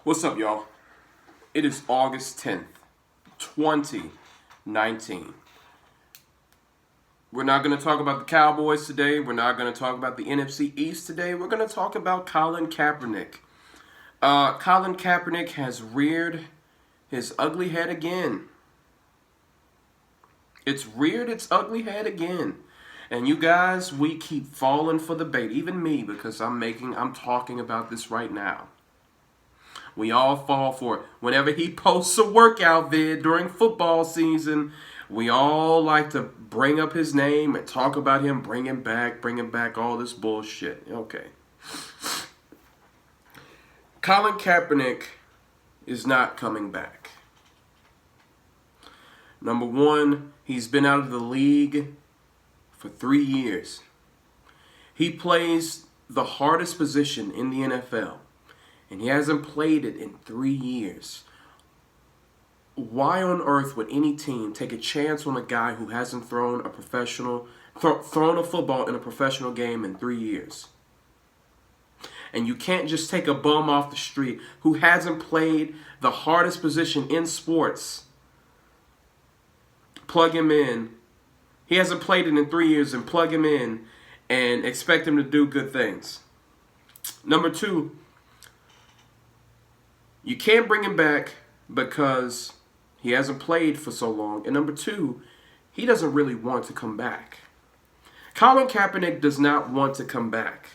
What's up, y'all? It is August 10th, 2019. We're not going to talk about the Cowboys today. We're not going to talk about the NFC East today. We're going to talk about Colin Kaepernick. Colin Kaepernick has reared his ugly head again. It's reared its ugly head again. And you guys, we keep falling for the bait. Even me, because I'm talking about this right now. We all fall for it. Whenever he posts a workout vid during football season, we all like to bring up his name and talk about him, bring him back, all this bullshit. Okay. Colin Kaepernick is not coming back. Number one, he's been out of the league for 3 years. He plays the hardest position in the NFL. And he hasn't played it in 3 years. Why on earth would any team take a chance on a guy who hasn't thrown a football in a professional game in 3 years? And you can't just take a bum off the street who hasn't played the hardest position in sports, plug him in. He hasn't played it in 3 years and plug him in and expect him to do good things. Number two, you can't bring him back because he hasn't played for so long. And number two, he doesn't really want to come back. Colin Kaepernick does not want to come back.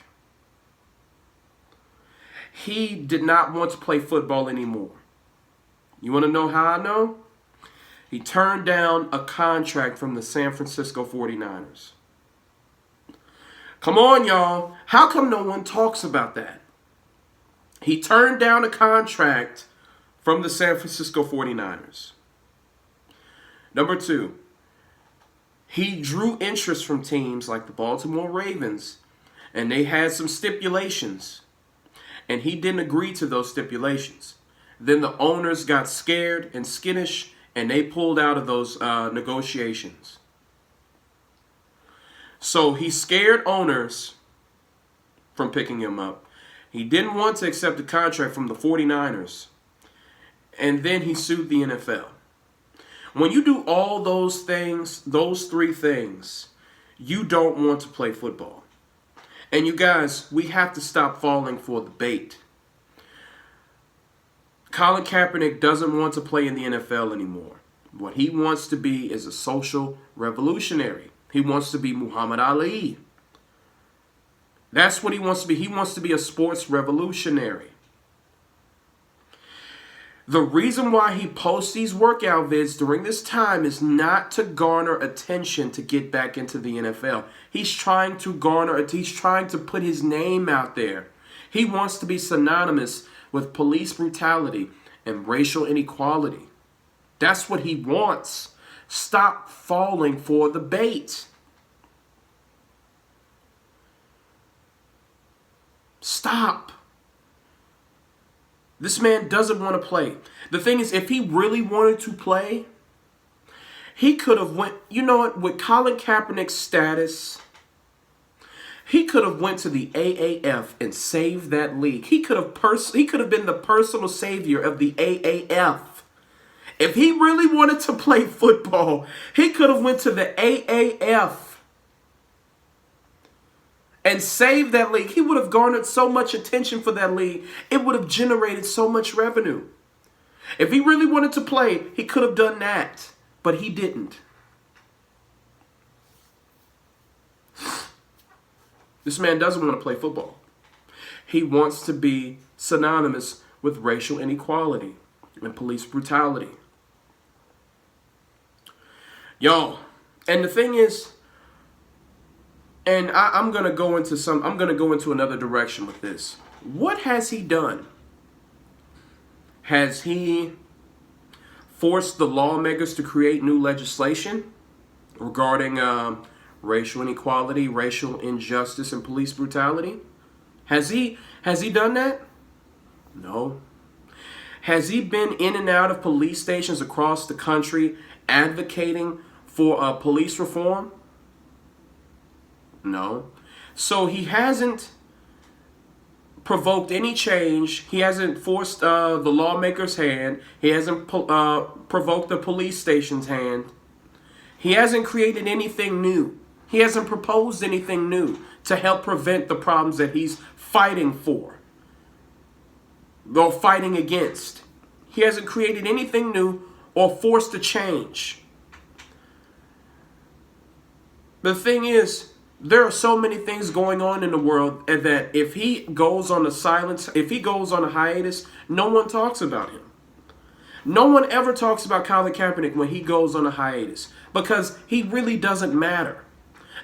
He did not want to play football anymore. You want to know how I know? He turned down a contract from the San Francisco 49ers. Come on, y'all. How come no one talks about that? He turned down a contract from the San Francisco 49ers. Number two, he drew interest from teams like the Baltimore Ravens, and they had some stipulations, and he didn't agree to those stipulations. Then the owners got scared and skittish, and they pulled out of those negotiations. So he scared owners from picking him up. He didn't want to accept a contract from the 49ers. And then he sued the NFL. When you do all those things, those three things, you don't want to play football. And you guys, we have to stop falling for the bait. Colin Kaepernick doesn't want to play in the NFL anymore. What he wants to be is a social revolutionary. He wants to be Muhammad Ali. That's what he wants to be. He wants to be a sports revolutionary. The reason why he posts these workout vids during this time is not to garner attention to get back into the NFL. He's trying to put his name out there. He wants to be synonymous with police brutality and racial inequality. That's what he wants. Stop falling for the bait. Stop. This man doesn't want to play. The thing is, if he really wanted to play, he could have went, you know what, with Colin Kaepernick's status, he could have went to the AAF and saved that league. He could have been the personal savior of the AAF. If he really wanted to play football, he could have went to the AAF and saved that league. He would have garnered so much attention for that league. It would have generated so much revenue. If he really wanted to play, he could have done that. But he didn't. This man doesn't want to play football. He wants to be synonymous with racial inequality and police brutality. Y'all, and the thing is, and I'm gonna go into another direction with this. What has he done? Has he forced the lawmakers to create new legislation regarding racial inequality, racial injustice, and police brutality? Has he done that? No. Has he been in and out of police stations across the country advocating for police reform? No. So he hasn't provoked any change. He hasn't forced the lawmaker's hand. He hasn't provoked the police station's hand. He hasn't created anything new. He hasn't proposed anything new to help prevent the problems that he's fighting for, or fighting against. He hasn't created anything new or forced a change. The thing is, there are so many things going on in the world that if he goes on a hiatus, no one talks about him. No one ever talks about Colin Kaepernick when he goes on a hiatus, because he really doesn't matter.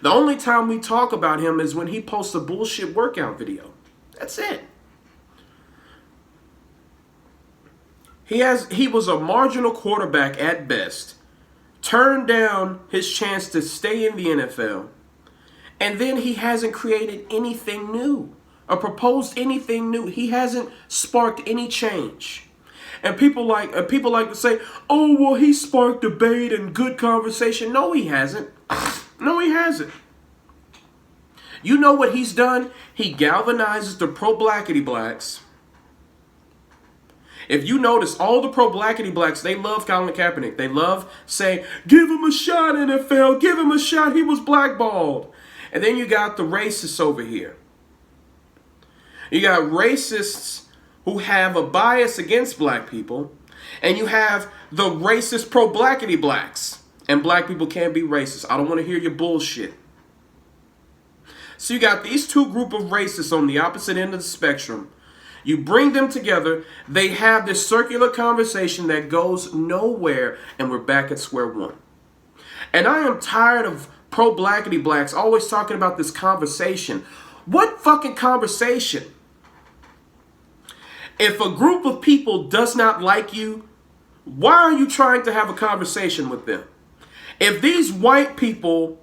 The only time we talk about him is when he posts a bullshit workout video. That's it. He was a marginal quarterback at best, turned down his chance to stay in the NFL, and then he hasn't created anything new or proposed anything new. He hasn't sparked any change. And people like to say, "Oh, well, he sparked debate and good conversation." No, he hasn't. No, he hasn't. You know what he's done? He galvanizes the pro-blackity blacks. If you notice, all the pro-blackity blacks, they love Colin Kaepernick. They love saying, "Give him a shot, NFL. Give him a shot. He was blackballed." And then you got the racists over here. You got racists who have a bias against black people. And you have the racist pro-blackity blacks. And black people can't be racist. I don't want to hear your bullshit. So you got these two groups of racists on the opposite end of the spectrum. You bring them together, they have this circular conversation that goes nowhere, and we're back at square one. And I am tired of pro-blackity blacks always talking about this conversation. What fucking conversation? If a group of people does not like you, why are you trying to have a conversation with them? If these white people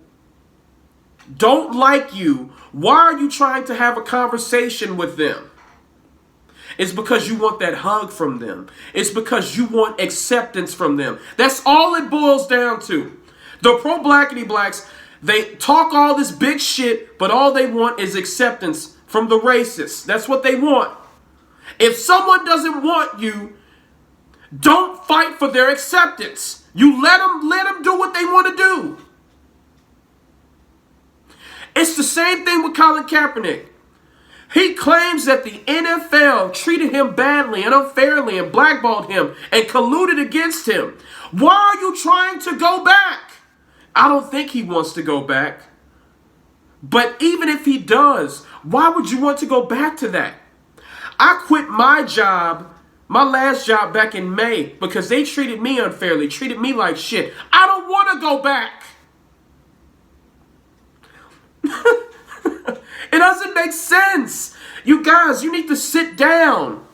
don't like you, why are you trying to have a conversation with them? It's because you want that hug from them. It's because you want acceptance from them. That's all it boils down to. The pro-blackity blacks, they talk all this big shit, but all they want is acceptance from the racists. That's what they want. If someone doesn't want you, don't fight for their acceptance. You let them do what they want to do. It's the same thing with Colin Kaepernick. He claims that the NFL treated him badly and unfairly and blackballed him and colluded against him. Why are you trying to go back? I don't think he wants to go back. But even if he does, why would you want to go back to that? I quit my job, my last job back in May, because they treated me unfairly, treated me like shit. I don't want to go back. It doesn't make sense. You guys, you need to sit down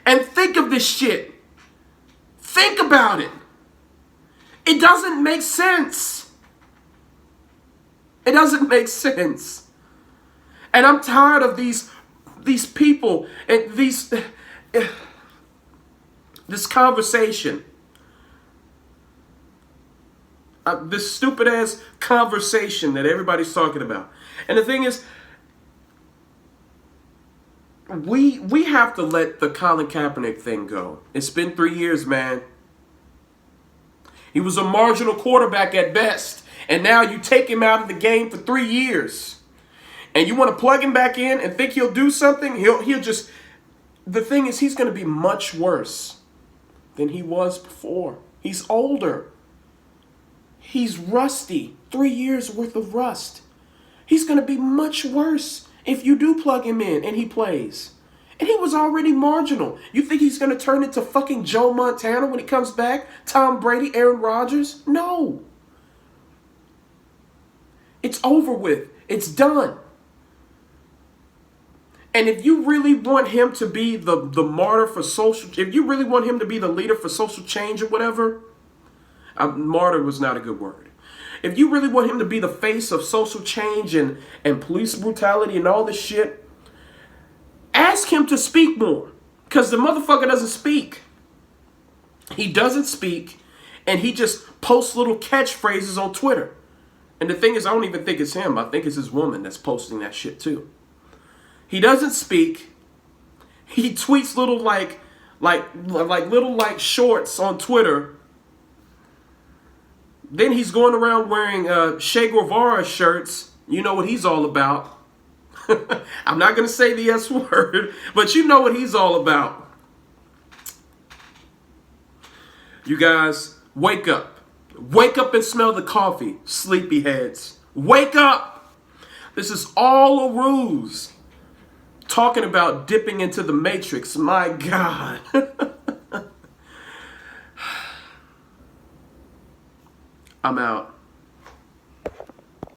and think of this shit. Think about it. It doesn't make sense. It doesn't make sense. And I'm tired of these people and this conversation. This stupid ass conversation that everybody's talking about. And the thing is, we have to let the Colin Kaepernick thing go. It's been 3 years, man. He was a marginal quarterback at best. And now you take him out of the game for 3 years. And you want to plug him back in and think he'll do something? He'll just... The thing is, he's going to be much worse than he was before. He's older. He's rusty. 3 years worth of rust. He's going to be much worse if you do plug him in and he plays. And he was already marginal. You think he's going to turn into fucking Joe Montana when he comes back? Tom Brady, Aaron Rodgers? No. It's over with. It's done. And if you really want him to be the martyr for social... If you really want him to be the leader for social change or whatever... martyr was not a good word. If you really want him to be the face of social change and police brutality and all this shit, ask him to speak more. Because the motherfucker doesn't speak. He doesn't speak, and he just posts little catchphrases on Twitter. And the thing is, I don't even think it's him. I think it's his woman that's posting that shit too. He doesn't speak. he tweets little like little like shorts on Twitter. Then he's going around wearing Che Guevara shirts. You know what he's all about. I'm not going to say the S word, but you know what he's all about. You guys, wake up. Wake up and smell the coffee, sleepyheads. Wake up. This is all a ruse. Talking about dipping into the matrix. My God. I'm out.